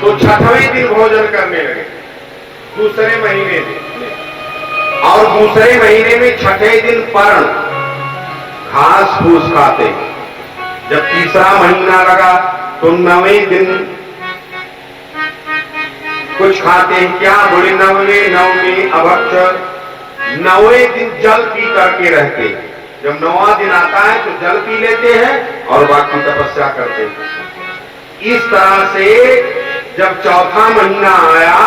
तो छठवें दिन भोजन करने लगे, दूसरे महीने में। और दूसरे महीने में छठे दिन पर्ण, घास फूस खाते। जब तीसरा महीना लगा तो 9वें दिन कुछ खाते हैं। क्या बोले? नवमी अभक्ष, 9वें दिन जल पी करके रहते। जब 9वां दिन आता है तो जल पी लेते हैं और बाकी तपस्या करते हैं। इस तरह से जब चौथा महीना आया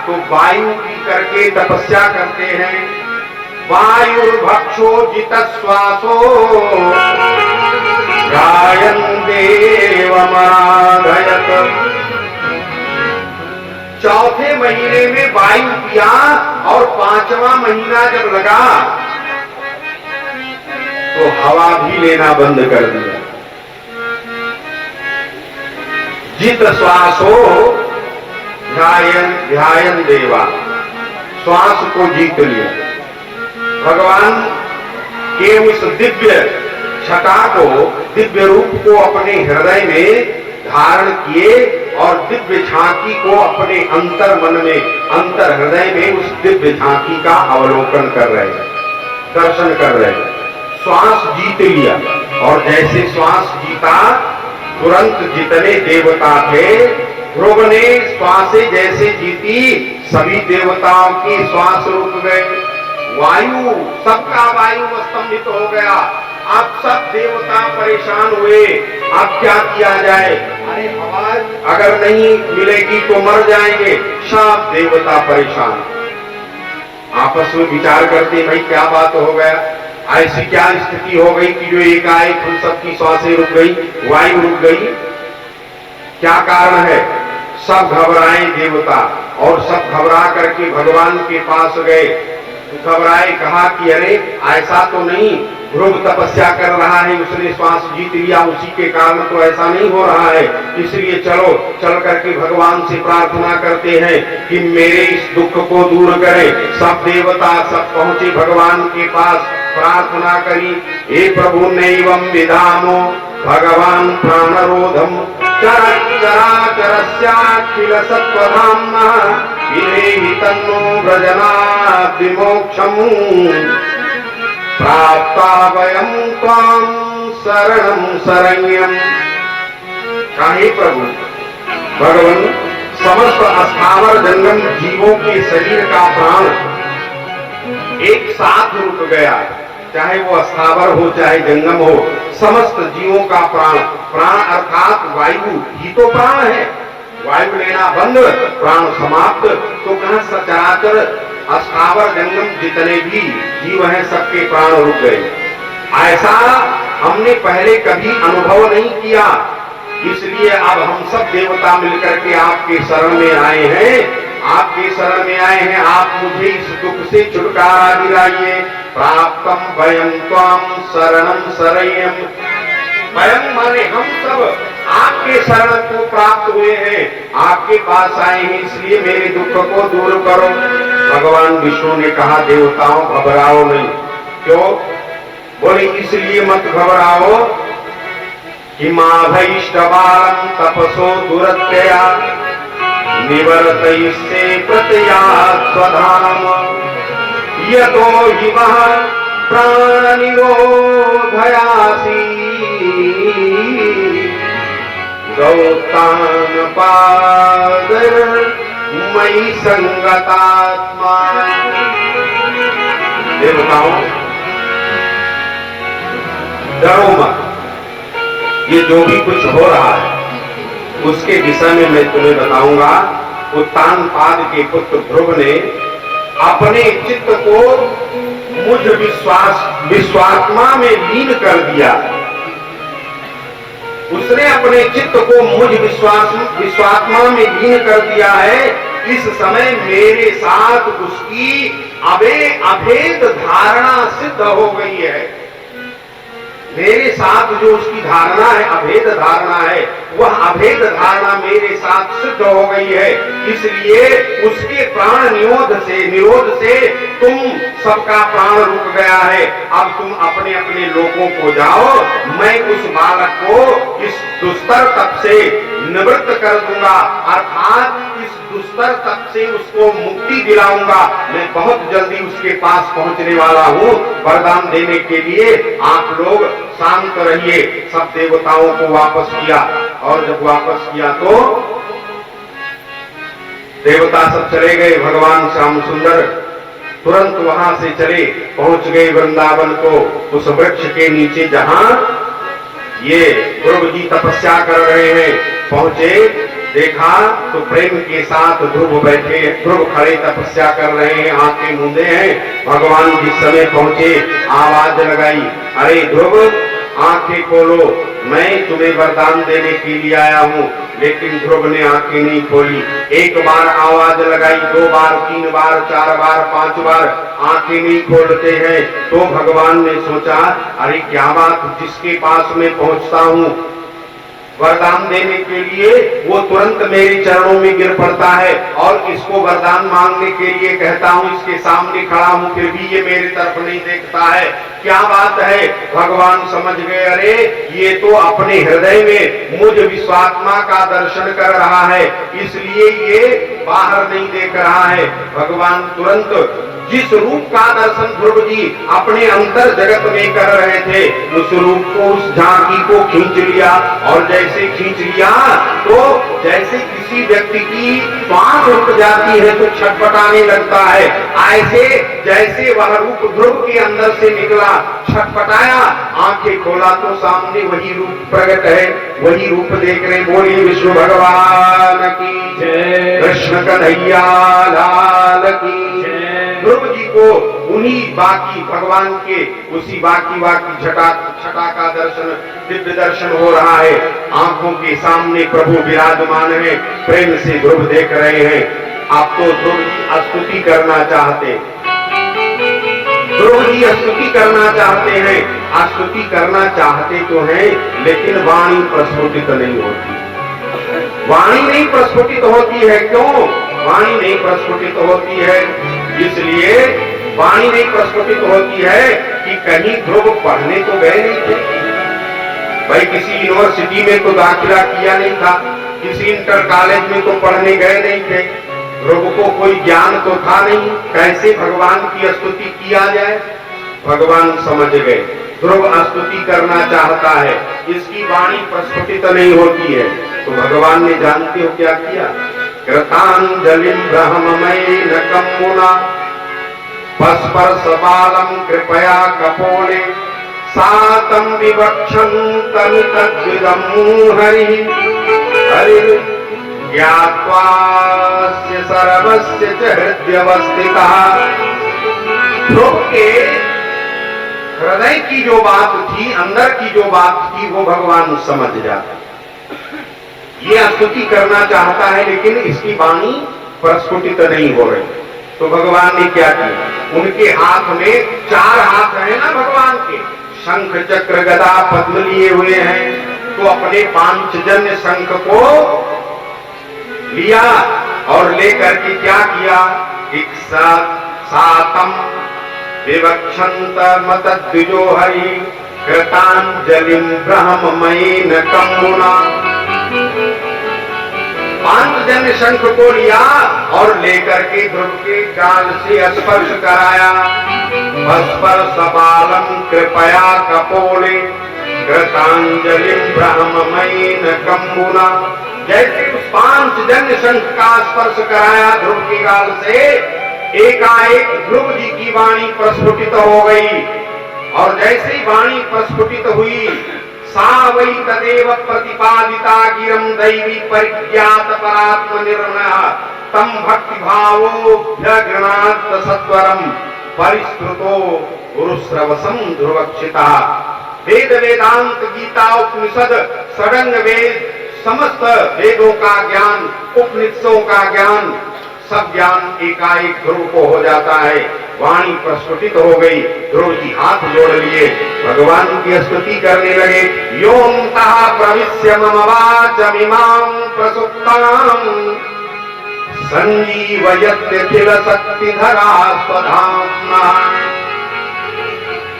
तो वायु पी करके तपस्या करते हैं। वायुर्भक्षो जितश्वासो गायन देवमाधयत। चौथे महीने में वायु पिया और 5वां महीना जब लगा तो हवा भी लेना बंद कर दिया। जित श्वासो ध्यायन देवा, श्वास को जीत लिया। भगवान के उस दिव्य छटा को, दिव्य रूप को अपने हृदय में धारण किए और दिव्य झांकी को अपने अंतर मन में, अंतर हृदय में उस दिव्य झांकी का अवलोकन कर रहे हैं, दर्शन कर रहे हैं। श्वास जीत लिया और जैसे श्वास जीता तुरंत जितने देवता थे, ध्रुव ने श्वासें जैसे जीती, सभी देवताओं की श्वास रुक गए। वायु, सबका वायु स्तंभित हो गया। अब सब देवता परेशान हुए, अब क्या किया जाए? अरे हवा अगर नहीं मिलेगी तो मर जाएंगे। सब देवता परेशान, आपस में विचार करते, भाई क्या बात हो गया, ऐसी क्या स्थिति हो गई कि जो एकाएक हम सबकी श्वासें रुक गई, वायु रुक गई, क्या कारण है? सब घबराए देवता और सब घबरा करके भगवान के पास गए। घबराए, कहा कि अरे ऐसा तो नहीं, ध्रुव तपस्या कर रहा है, उसने श्वास जीत लिया, उसी के कारण तो ऐसा नहीं हो रहा है। इसलिए चलो, चल करके भगवान से प्रार्थना करते हैं कि मेरे इस दुख को दूर करे। सब देवता सब पहुंचे भगवान के पास, प्रार्थना करी। हे प्रभु नैवं विधामो भगवान प्राणरोधम चराचरस्याखिल सत्त्वधाम्नः विधेहि तन्नो व्रजनात् विमोक्षम् प्राप्ता वयं त्वां शरणं शरण्यम्। काहे प्रभु भगवान, समस्त अस्थावर जंगम जीवों के शरीर का प्राण एक साथ रुक गया, चाहे वो अस्थावर हो चाहे जंगम हो, समस्त जीवों का प्राण, प्राण अर्थात वायु ही तो प्राण है। वायु लेना बंद, प्राण समाप्त, तो कहां सचराचर अस्थावर जंगम जितने भी जीव हैं सबके प्राण रुक गए। ऐसा हमने पहले कभी अनुभव नहीं किया, इसलिए अब हम सब देवता मिलकर के आपके शरण में आए हैं, आपके शरण में आए हैं। आप मुझे इस दुख से छुटकारा दिलाइए। प्राप्तम वयं त्वां शरणं शरण्यम। वयं माने हम सब आपके शरण को प्राप्त हुए हैं, आपके पास आए हैं, इसलिए मेरे दुख को दूर करो। भगवान विष्णु ने कहा, देवताओं घबराओ नहीं। क्यों? बोले इसलिए मत घबराओ कि माभैष्टवालं तपसो दुरत्यया निवर्तयिष्ये प्रत्ययात् स्वधाम यतो हि वः प्राणनिरोधयासि गौतान पादर मयि संगतात्मा। देवताओं डरो मत, ये जो भी कुछ हो रहा है उसके विषय में मैं तुम्हें बताऊंगा। उत्तानपाद के पुत्र ध्रुव ने अपने चित्त को मुझ विश्वात्मा में लीन कर दिया। उसने अपने चित्त को मुझ विश्वात्मा में लीन कर दिया है। इस समय मेरे साथ उसकी अभेद धारणा सिद्ध हो गई है। मेरे साथ जो उसकी धारणा है, अभेद धारणा है, वह अभेद धारणा मेरे साथ सिद्ध हो गई है। इसलिए उसके प्राण निरोध से तुम सबका प्राण रुक गया है। अब तुम अपने अपने लोगों को जाओ, मैं उस बालक को इस दुस्तर तप से निवृत्त कर दूंगा, अर्थात इस दुस्तर तप से उसको मुक्ति दिलाऊंगा। मैं बहुत जल्दी उसके पास पहुंचने वाला हूं वरदान देने के लिए, आप लोग शांत रहिए। सब देवताओं को वापस किया, और जब वापस किया तो देवता सब चले गए। भगवान श्याम सुंदर तुरंत वहां से चले, पहुंच गए वृंदावन को, उस वृक्ष के नीचे जहां ये ध्रुव जी तपस्या कर रहे हैं। पहुंचे, देखा तो प्रेम के साथ ध्रुव बैठे, ध्रुव खड़े तपस्या कर रहे हैं, आंखें मूंदे हैं। भगवान जिस समय पहुंचे आवाज लगाई, अरे ध्रुव आंखें खोलो, मैं तुम्हें वरदान देने के लिए आया हूं। लेकिन ध्रुव ने आंखें नहीं खोली। एक बार आवाज लगाई, 2 बार, 3 बार, 4 बार, 5 बार, आंखें नहीं खोलते हैं। तो भगवान ने सोचा, अरे क्या बात, जिसके पास मैं पहुंचता हूं वरदान देने के लिए वो तुरंत मेरे चरणों में गिर पड़ता है, और इसको वरदान मांगने के लिए कहता हूं, इसके सामने खड़ा हूं, फिर भी ये मेरी तरफ नहीं देखता है, क्या बात है। भगवान समझ गए, अरे ये तो अपने हृदय में मुझ विश्वात्मा का दर्शन कर रहा है, इसलिए ये बाहर नहीं देख रहा है। भगवान तुरंत जिस रूप का दर्शन ध्रुव जी अपने अंतर जगत में कर रहे थे, उस रूप को, उस झांकी को खींच लिया, और जैसे खींच लिया तो जैसे किसी व्यक्ति की श्वास रुक जाती है तो छटपटाने लगता है, ऐसे जैसे वह रूप ध्रुव के अंदर से निकला, छटपटाया, आंखें खोला तो सामने वही रूप प्रकट है, वही रूप देख रहे। बोलिए विष्णु भगवान की जय, कृष्ण कन्हैया लाल की जय। ध्रुव जी को उन्हीं बाकी भगवान के उसी बाकी छटा का दर्शन, दिव्य दर्शन हो रहा है। आंखों के सामने प्रभु विराजमान है, प्रेम से ध्रुव देख रहे हैं। आप तो ध्रुव की स्तुति करना चाहते, ध्रुव जी स्तुति करना चाहते हैं, स्तुति करना चाहते तो हैं, लेकिन वाणी प्रस्फुटित नहीं होती। वाणी नहीं प्रस्फुटित होती है, क्यों वाणी नहीं प्रस्फुटित होती है? इसलिए वाणी नहीं प्रस्फुटित होती है कि कहीं ध्रुव पढ़ने तो गए नहीं थे, भाई किसी यूनिवर्सिटी में तो दाखिला किया नहीं था, किसी इंटर कॉलेज में तो पढ़ने गए नहीं थे, ध्रुव को कोई ज्ञान तो था नहीं, कैसे भगवान की स्तुति किया जाए। भगवान समझ गए ध्रुव स्तुति करना चाहता है, इसकी वाणी प्रस्फुटित नहीं होती है। तो भगवान ने जानते हो क्या किया, कृतांजलिं ब्रह्ममयेन मुना पस्पर्शबालं कृपया कपोले सातं विवक्षन्तं तद्विदं हरिः हरिः ज्ञात्वास्य सर्वस्य च हृदयवस्थितः। ध्रुव के हृदय की जो बात थी, अंदर की जो बात थी, वो भगवान समझ जाते। ये स्तुति करना चाहता है लेकिन इसकी वाणी प्रस्फुटित नहीं हो रही। तो भगवान ने क्या किया, उनके हाथ में 4 हाथ है ना भगवान के, शंख चक्र गदा पद्म लिए हुए हैं। तो अपने पांचजन्य शंख को लिया और लेकर के क्या किया, एक सातम विवक्षंत मतद्विजो हरि कृतांजलिं ब्रह्ममयेन मुना। पांचजन्य शंख को लिया और लेकर के ध्रुव के गाल से स्पर्श कराया। स्पर्शबालं कृपया कपोले कृतांजलिं ब्रह्ममयेन मुना। जैसे उस पांचजन्य शंख का स्पर्श कराया ध्रुव के गाल से, एकाएक ध्रुव जी की वाणी प्रस्फुटित हो गई। और जैसे ही वाणी प्रस्फुटित हुई, सा वै तदेव प्रतिपादिता गिरं दैवी परिज्ञात परात्म निर्णय तम भक्ति भावोऽभ्यगृणात् सत्वरं परिस्कृतो गुरुश्रवसं ध्रुवक्षिता। वेद वेदांत गीता उपनिषद षडंग वेद, समस्त वेदों का ज्ञान, उपनिषदों का ज्ञान, सब ज्ञान एकाएक ध्रुव को हो जाता है। वाणी प्रस्फुटित हो गई, ध्रुव जी हाथ जोड़ लिए, भगवान की स्तुति करने लगे। योऽन्तः प्रविश्य मम वाचमिमां प्रसुप्तां संजीवयत्यखिल शक्तिधरा स्वधाम्ना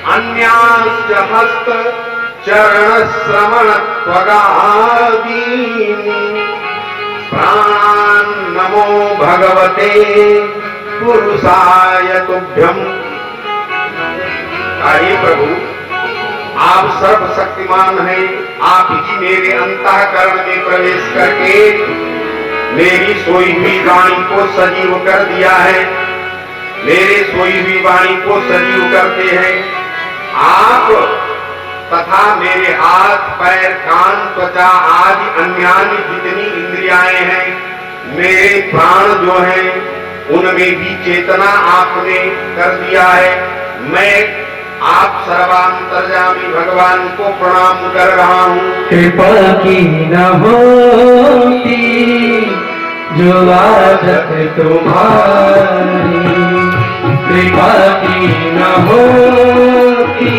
अन्यांश्च हस्त चरण श्रवण त्वगादीनि प्राण नमो भगवते पुरुषाय तुभ्यम। हे प्रभु, आप सर्वशक्तिमान हैं। आप ही मेरे अंतःकरण में प्रवेश करके मेरी सोई हुई वाणी को सजीव कर दिया है। मेरे सोई हुई वाणी को सजीव करते हैं आप, तथा मेरे हाथ पैर कान त्वचा आदि अन्यान्य जितनी इंद्रियाएं हैं, मेरे प्राण जो हैं, उनमें भी चेतना आपने कर दिया है। मैं आप सर्वांतर्यामी भगवान को प्रणाम कर रहा हूँ। कृपा की न होती जो आदत तुम्हारी, कृपा की न होती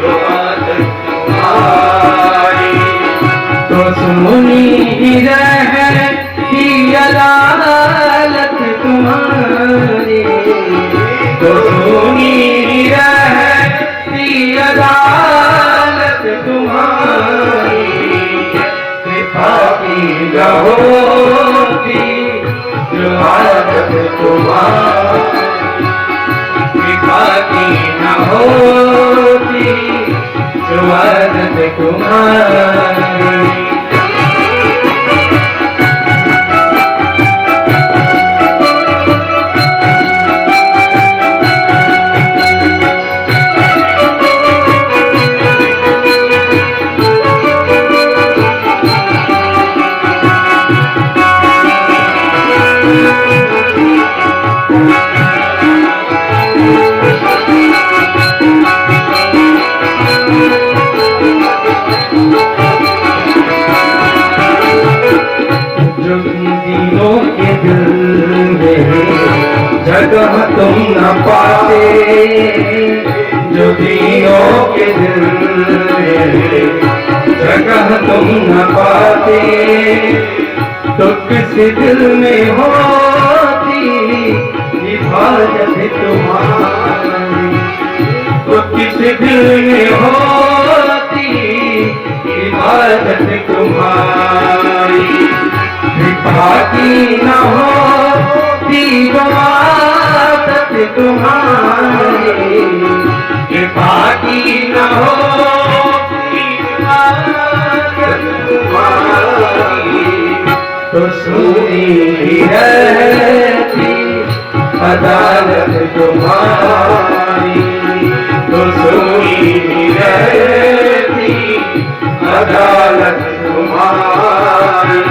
जो आदत तुम्हारी, तो सुनी रहती अदालत तुम्हारी, तो सुनी रहती अदालत तुम्हारी। कृपा की न होती जो आदत तुम्हारी, कृपा की न होती जो आदत तुम्हारी। जगह तुम न पाते, जो दिनों के दिल में जगह तुम न पाते, तो किस दिल में होती हिफाजत तुम्हारी, तो किस दिल में होती हिफाजत तुम्हारी। कृपा की न होती जो आदत तुम्हारी, कृपा की न होती आदत तुम्हारी, तो सुनी रहती अदालत तुम्हारी, तो सुनी रहती अदालत तुम्हारी।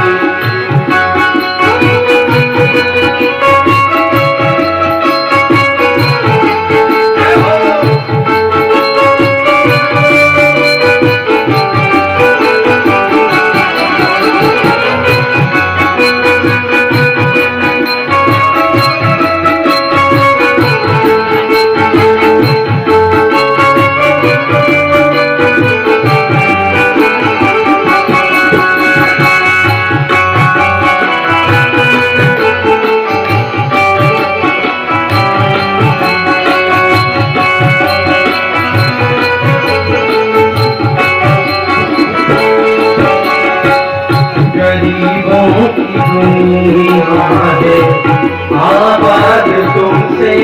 आबाद तुमसे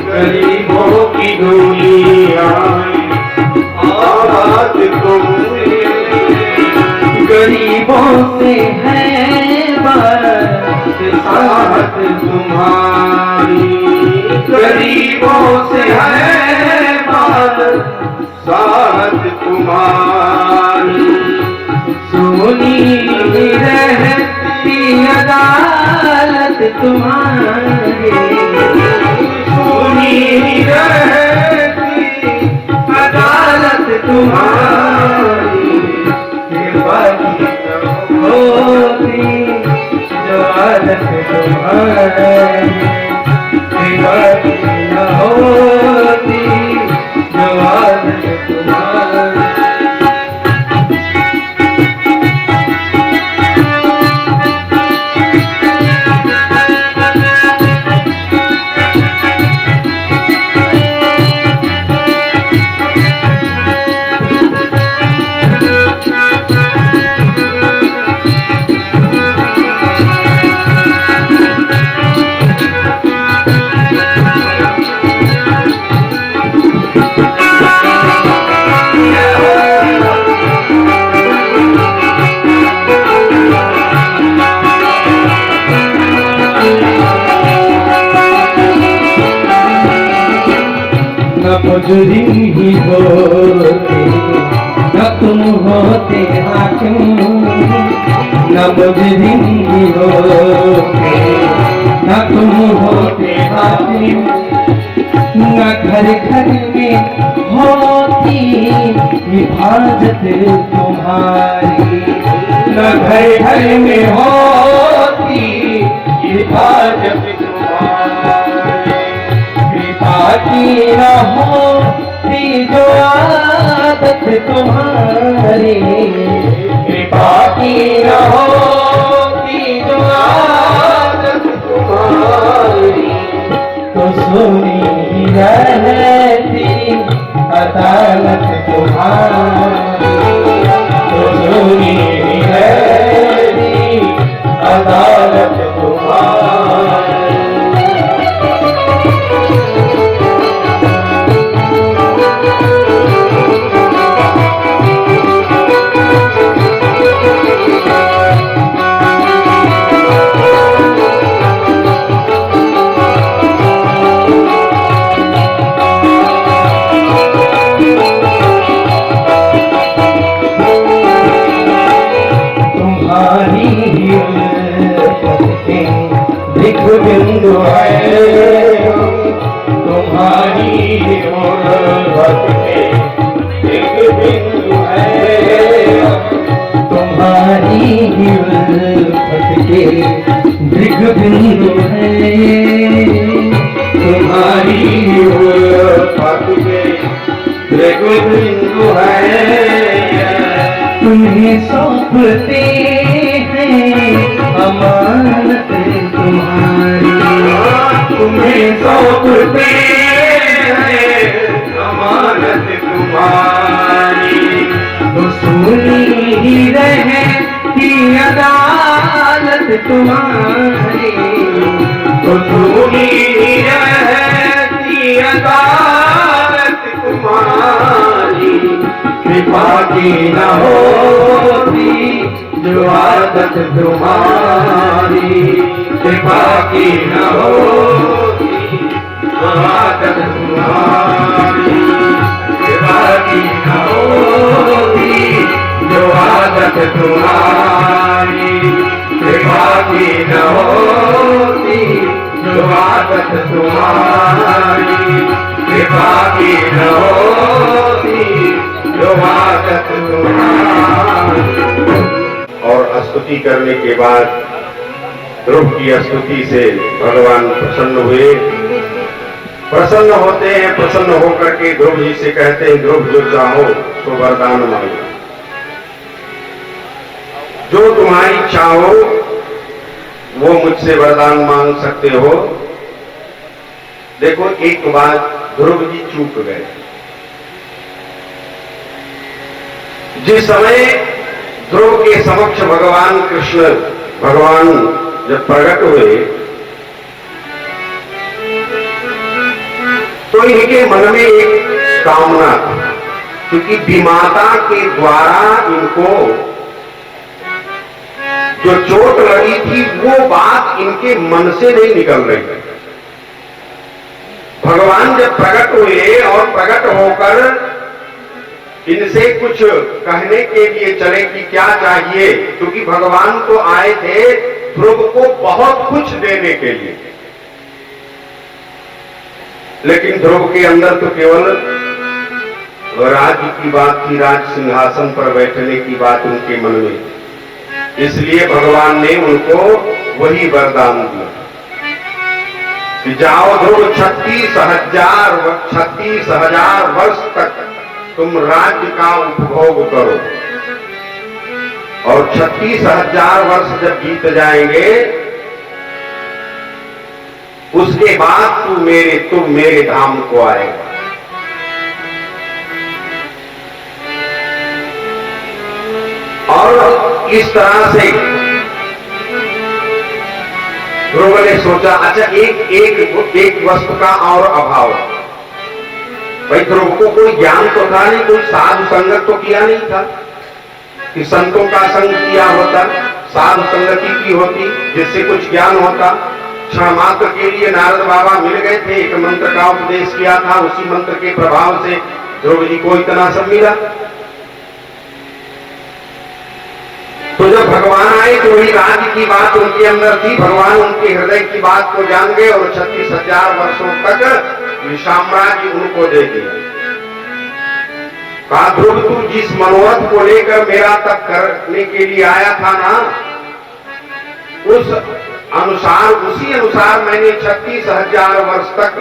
गरीबों की दुनिया, आबाद तुमसे गरीबों से है साथ तुम्हारी, गरीबों से है साथ तुम्हारी। सुनी रहती अदालत तुम्हारी, सुनी रहती अदालत तुम्हारी। कृपा की होती जो आदत तुम्हारी, कृपा की न होती जो आदत तुम्हारी। न मुजरिम ही होते न तुम होते हाकिम, न मुजरिम ही होते न तुम होते हाकिम, न घर घर में होती हिफाजत तुम्हारी, न घर घर में होती हिफाजत तुम्हारी। कृपा की न होती जो आदत तुम्हारी, कृपा की न होती जो आदत तुम्हारी, तो सुनी ही रहती अदालत तुम्हारी, तो सुनी ही रहती अदालत तुम्हारी। बिंदु है तुम्हारी उर्वत के एक बिंदु है, तुम्हारी उर्वत के दिग बिंदु है, तुम्हारी उर्वत के दिग बिंदु है। तुम्हें सौंपते हैं अमानत तुम्हारी, तुम्हें सौंपते हैं अमानत तुम्हारी, तो सुनी ही रहती अदालत तुम्हारी, तो सुनी ही रहती अदालत तुम्हारी। कृपा की न होती जो आदत तुम्हारी, कृपा की न होती जो आदत तुम्हारी, कृपा की न होती जो आदत तुम्हारी, कृपा की न होती जो आदत तुम्हारी, कृपा की न होती जो आदत तुम्हारी। और स्तुति करने के बाद ध्रुव की स्तुति से भगवान प्रसन्न हुए। प्रसन्न होते हैं, प्रसन्न होकर के ध्रुव जी से कहते हैं, ध्रुव जो चाहो तो वरदान मांगो, जो तुम्हारी इच्छा हो वो मुझसे वरदान मांग सकते हो। देखो एक बात ध्रुव जी चूक गए। जिस समय ध्रुव के समक्ष भगवान कृष्ण भगवान जब प्रकट हुए तो इनके मन में एक कामना थी, क्योंकि विमाता के द्वारा इनको जो चोट लगी थी वो बात इनके मन से नहीं निकल रही है। भगवान जब प्रकट हुए और प्रकट होकर इनसे कुछ कहने के लिए चले कि क्या चाहिए, क्योंकि भगवान तो आए थे ध्रुव को बहुत कुछ देने के लिए, लेकिन ध्रुव के अंदर तो केवल राज्य की बात थी, राज सिंहासन पर बैठने की बात उनके मन में। इसलिए भगवान ने उनको वही वरदान दिया कि जाओ ध्रुव 36,000 वर्ष तक तुम राज्य का उपभोग करो, और 36,000 वर्ष जब बीत जाएंगे उसके बाद तुम मेरे धाम को आएगा। और इस तरह से ध्रुव ने सोचा, अच्छा एक वस्तु का और अभाव। भाई ध्रुव को कोई ज्ञान तो था नहीं, कोई साधु संगत तो किया नहीं था कि संतों का संग किया होता, साधु संगति की होती जिससे कुछ ज्ञान होता। क्षण मात्र के लिए नारद बाबा मिल गए थे, एक मंत्र का उपदेश किया था, उसी मंत्र के प्रभाव से द्रौपदी को इतना सब मिला। तो जब भगवान आए तो वही राज्य की बात उनके अंदर थी, भगवान उनके हृदय की बात को जान गए और 36,000 वर्षों तक साम्राज्य उनको दे दिया। कहा ध्रुव तू जिस मनोरथ को लेकर मेरा तप करने के लिए आया था ना, उसी अनुसार मैंने 36,000 वर्ष तक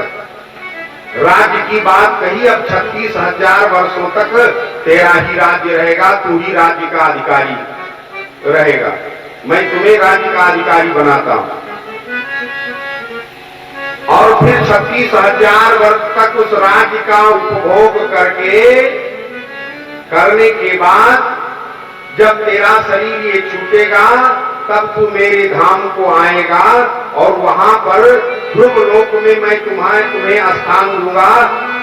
राज्य की बात कही। अब 36,000 वर्षों तक तेरा ही राज्य रहेगा, तू ही राज्य का अधिकारी रहेगा, मैं तुम्हें राज्य का अधिकारी बनाता हूं। और फिर 36,000 वर्ष तक उस राज्य का उपभोग करने के बाद जब तेरा शरीर ये छूटेगा तब तू मेरे धाम को आएगा और वहां पर ध्रुव लोक में मैं तुम्हें स्थान दूंगा,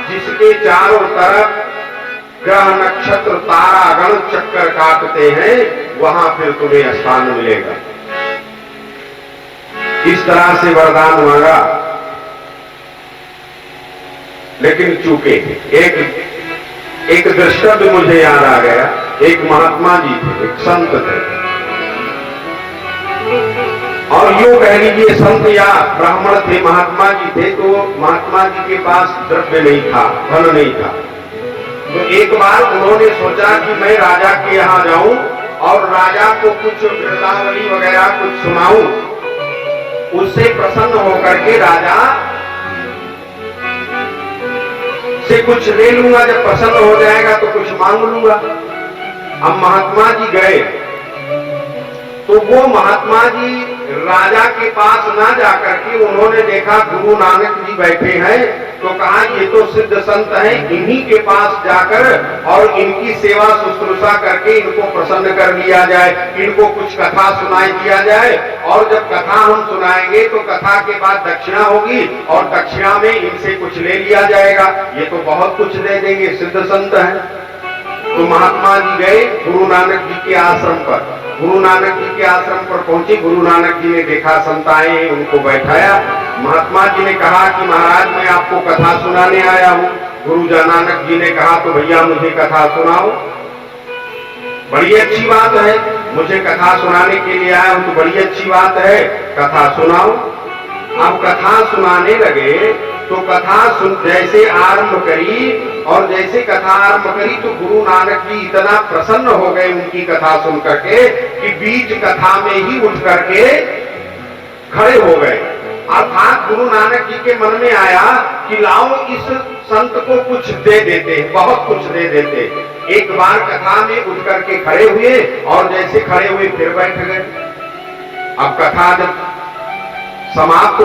जिसके चारों तरफ ग्रह नक्षत्र तारा गण चक्कर काटते हैं, वहां फिर तुम्हें स्थान मिलेगा। इस तरह से वरदान मांगा, लेकिन चूके एक दृष्टव्य मुझे याद आ गया। एक महात्मा जी थे, एक संत थे, और यूं कह लीजिए संत या ब्राह्मण थे, महात्मा जी थे। तो महात्मा जी के पास द्रव्य नहीं था, धन नहीं था। तो एक बार उन्होंने सोचा कि मैं राजा के यहाँ जाऊं और राजा को कुछ वृंदावली वगैरह कुछ सुनाऊं, उससे प्रसन्न होकर के राजा से कुछ ले लूंगा, जब प्रसन्न हो जाएगा तो कुछ मांग लूंगा। अब महात्मा जी गए तो वो महात्मा जी राजा के पास ना जाकर के उन्होंने देखा गुरु नानक जी बैठे हैं, तो कहा ये तो सिद्ध संत हैं, इन्हीं के पास जाकर और इनकी सेवा शुश्रूषा करके इनको प्रसन्न कर लिया जाए, इनको कुछ कथा सुनाई दिया जाए, और जब कथा हम सुनाएंगे तो कथा के बाद दक्षिणा होगी और दक्षिणा में इनसे कुछ ले लिया जाएगा, ये तो बहुत कुछ दे देंगे, सिद्ध संत हैं। तो महात्मा जी गए गुरु नानक जी के आश्रम पर। गुरु नानक जी के आश्रम पर पहुंचे, गुरु नानक जी ने देखा संत आए, उनको बैठाया। महात्मा जी ने कहा कि महाराज मैं आपको कथा सुनाने आया हूं। गुरु नानक जी ने कहा तो भैया मुझे कथा सुनाओ। बड़ी अच्छी बात है, मुझे कथा सुनाने के लिए आया हूं तो बड़ी अच्छी बात है, कथा सुनाओ। अब कथा सुनाने लगे तो कथा जैसे आरंभ करी और जैसे कथा आरंभ करी तो गुरु नानक जी इतना प्रसन्न हो गए उनकी कथा सुन करके कि बीच कथा में ही उठ करके खड़े हो गए। अर्थात गुरु नानक जी के मन में आया कि लाओ इस संत को कुछ दे देते, बहुत कुछ दे देते। एक बार कथा में उठ करके खड़े हुए और जैसे खड़े हुए फिर बैठ गए। अब कथा जब समाप्त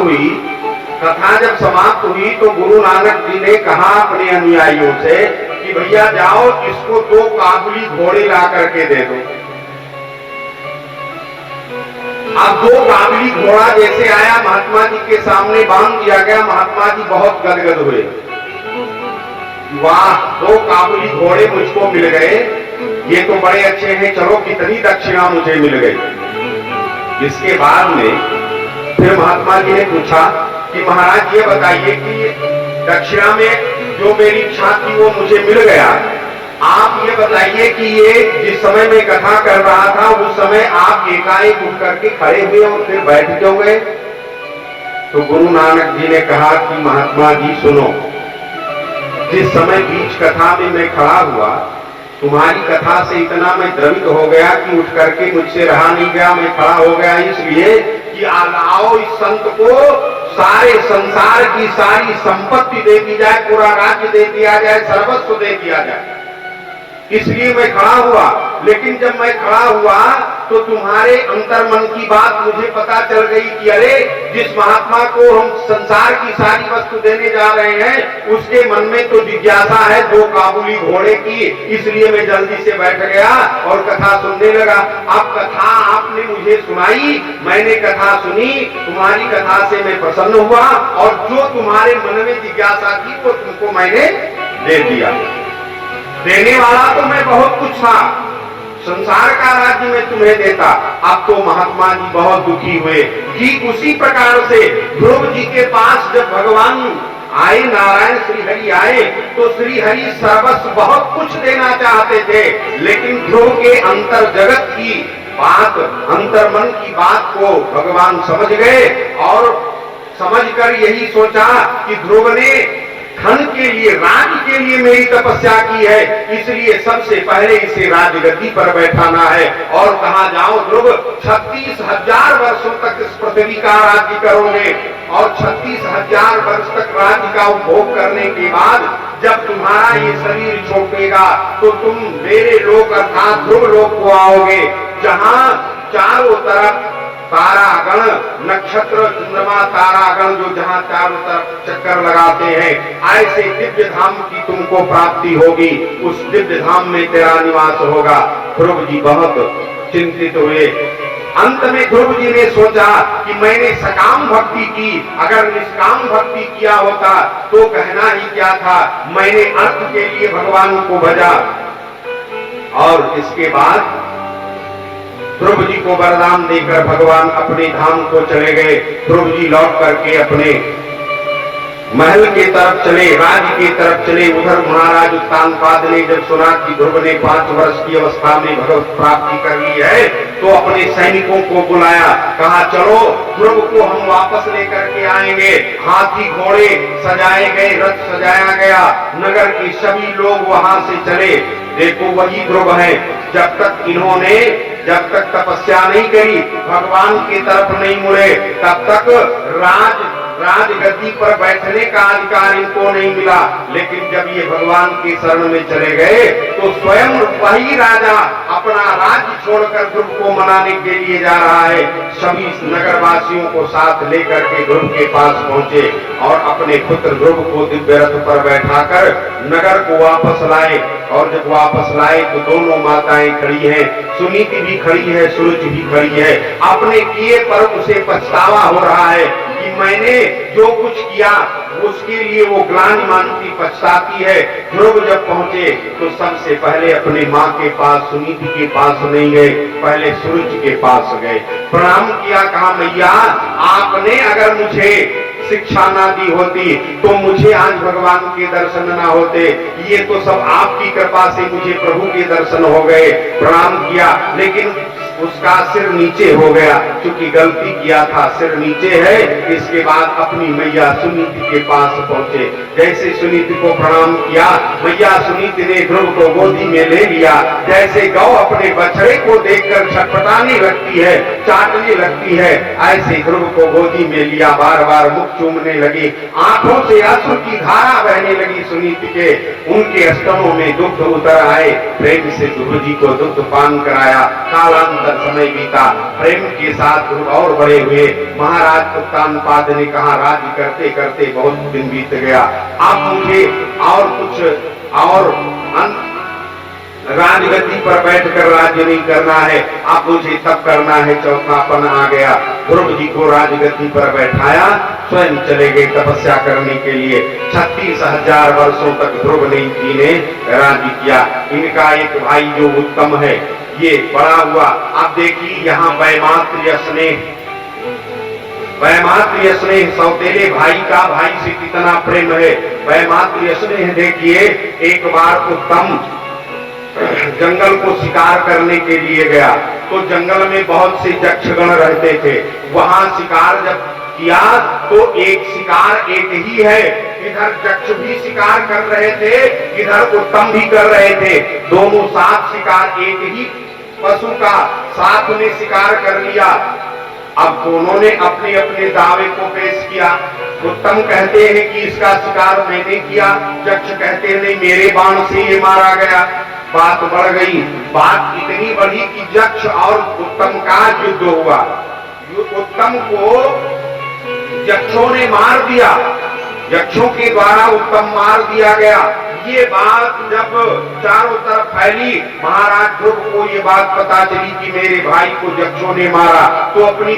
हुई तो गुरु नानक जी ने कहा अपने अनुयायियों से कि भैया जाओ इसको 2 काबुली घोड़े ला करके दे दो। अब 2 काबुली घोड़ा जैसे आया महात्मा जी के सामने बांध दिया गया। महात्मा जी बहुत गदगद हुए, वाह 2 काबुली घोड़े मुझको मिल गए, ये तो बड़े अच्छे हैं, चलो कितनी दक्षिणा मुझे मिल गई। इसके बाद में फिर महात्मा जी ने पूछा कि महाराज ये बताइए कि दक्षिणा में जो मेरी इच्छा थी वो मुझे मिल गया, आप ये बताइए कि ये जिस समय मैं कथा कर रहा था उस समय आप एकाएक उठ करके खड़े हुए और फिर बैठ क्यों गए? तो गुरु नानक जी ने कहा कि महात्मा जी सुनो, जिस समय बीच कथा में मैं खड़ा हुआ तुम्हारी कथा से इतना मैं द्रवित हो गया कि उठ करके मुझसे रहा नहीं गया, मैं खड़ा हो गया इसलिए कि आओ इस संत को सारे संसार की सारी संपत्ति दे दी जाए, पूरा राज्य दे दिया जाए, सर्वस्व दे दिया जाए, इसलिए मैं खड़ा हुआ। लेकिन जब मैं खड़ा हुआ तो तुम्हारे अंतर्मन की बात मुझे पता चल गई कि अरे जिस महात्मा को हम संसार की सारी वस्तु देने जा रहे हैं उसके मन में तो जिज्ञासा है 2 काबुली घोड़े की, इसलिए मैं जल्दी से बैठ गया और कथा सुनने लगा। अब कथा आपने मुझे सुनाई, मैंने कथा सुनी, तुम्हारी कथा से मैं प्रसन्न हुआ और जो तुम्हारे मन में जिज्ञासा थी वो तुमको मैंने दे दिया। देने वाला तो मैं बहुत कुछ था, संसार का राज्य मैं तुम्हें देता। अब तो महात्मा जी बहुत दुखी हुए। ठीक उसी प्रकार से ध्रुव जी के पास जब भगवान आए, नारायण श्री हरि आए, तो श्री हरि सर्वस्व बहुत कुछ देना चाहते थे, लेकिन ध्रुव के अंतर जगत की बात, अंतर्मन की बात को भगवान समझ गए और समझकर यही सोचा कि ध्रुव ने धन के लिए, राज के लिए मेरी तपस्या की है, इसलिए सबसे पहले इसे राजगद्दी पर बैठाना है। और कहा जाओ ध्रुव, 36,000 वर्षों तक इस पृथ्वी का राज्य करोगे और 36,000 वर्ष तक राज्य का उपभोग करने के बाद जब तुम्हारा ये शरीर छूटेगा तो तुम मेरे लोक अर्थात ध्रुव लोक को आओगे, जहां चारों तरफ तारागण, नक्षत्र, चंद्रमा, तारागण जो जहां चारों तरफ चक्कर लगाते हैं, ऐसे दिव्य धाम की तुमको प्राप्ति होगी। उस दिव्य धाम में तेरा निवास होगा। ध्रुव जी बहुत चिंतित हुए। अंत में ध्रुव जी ने सोचा कि मैंने सकाम भक्ति की, अगर निष्काम भक्ति किया होता तो कहना ही क्या था। मैंने अर्थ के लिए भगवान को भजा। और इसके बाद ध्रुव जी को वरदान देकर भगवान अपने धाम को चले गए। ध्रुव जी लौट करके अपने महल के तरफ चले, राज्य की तरफ चले। उधर महाराज उत्तानपाद ने जब सुना कि ध्रुव ने 5 वर्ष की अवस्था में भगवत प्राप्ति कर ली है, तो अपने सैनिकों को बुलाया। कहा चलो ध्रुव को हम वापस लेकर के आएंगे। हाथी घोड़े सजाए गए, रथ सजाया गया, नगर के सभी लोग वहां से चले। देखो वही ध्रुव है। जब तक तपस्या नहीं करी, भगवान की तरफ नहीं मुड़े, तब तक राजगद्दी पर बैठने का अधिकार इनको नहीं मिला। लेकिन जब ये भगवान के शरण में चले गए तो स्वयं वही राजा अपना राज्य छोड़कर ध्रुव को मनाने के लिए जा रहा है। सभी नगरवासियों को साथ लेकर के ध्रुव के पास पहुंचे और अपने पुत्र ध्रुव को दिव्य रथ पर बैठाकर नगर को वापस लाए। और जब वापस लाए तो दोनों माताएं खड़ी हैं, सुनीति भी खड़ी है, सुरुचि भी खड़ी है। अपने किए पर उसे पछतावा हो रहा है कि मैंने जो कुछ किया उसके लिए वो ग्लानि मानती, पछताती है। ध्रुव जब पहुंचे तो सबसे पहले अपने माँ के पास, सुनीति के पास नहीं गए, पहले सुरुचि के पास गए, प्रणाम किया। कहा मैया, आपने अगर मुझे शिक्षा ना दी होती तो मुझे आज भगवान के दर्शन ना होते। ये तो सब आपकी कृपा से मुझे प्रभु के दर्शन हो गए। प्रणाम किया, लेकिन उसका सिर नीचे हो गया, क्योंकि गलती किया था, सिर नीचे है। इसके बाद अपनी मैया सुनीति के पास पहुंचे। जैसे सुनीति को प्रणाम किया, मैया सुनीति ने ध्रुव को गोदी में ले लिया। जैसे गौ अपने बछड़े को देखकर छटपटाने लगती है, चाटने लगती है, ऐसे ध्रुव को गोदी में लिया, बार बार मुख चूमने लगी। आंखों से आंसू की धारा बहने लगी सुनीति के। उनके स्तनों में दुग्ध उतर आए। प्रेम से ध्रुव जी को दुग्ध पान कराया। कालांतर समय बीता, प्रेम के साथ ध्रुव और बड़े हुए। महाराज उत्तानपाद ने कहा, राज्य करते करते बहुत दिन बीत गया, अब मुझे और कुछ और राजगद्दी पर बैठकर राज्य नहीं करना है, अब मुझे तब करना है। चौथापन आ गया। ध्रुव जी को राजगद्दी पर बैठाया, स्वयं चले गए तपस्या करने के लिए। 36,000 वर्षों तक ध्रुव जी ने राज्य किया। इनका एक भाई जो उत्तम है, ये बड़ा हुआ। अब देखिए यहाँ वैमात्र्य स्नेह, सौतेले भाई का भाई से कितना प्रेम है। वैमात्र्य स्नेह देखिए, एक बार उत्तम जंगल को शिकार करने के लिए गया, तो जंगल में बहुत से यक्षगण रहते थे। वहां शिकार जब किया तो एक शिकार एक ही है, इधर यक्ष भी शिकार कर रहे थे, इधर उत्तम भी कर रहे थे। दोनों साथ शिकार, एक ही पशु का साथ में शिकार कर लिया। अब दोनों ने अपने अपने दावे को पेश किया। उत्तम कहते हैं कि इसका शिकार मैंने किया, यक्ष कहते हैं नहीं, मेरे बाण से ये मारा गया। बात बढ़ गई। बात इतनी बढ़ी कि यक्ष और उत्तम का युद्ध हुआ। उत्तम को यक्षों ने मार दिया, यक्षों के द्वारा उत्तम मार दिया गया। ये बात जब चारों तरफ फैली, महाराज ध्रुव को ये बात पता चली कि मेरे भाई को यक्षों ने मारा, तो अपनी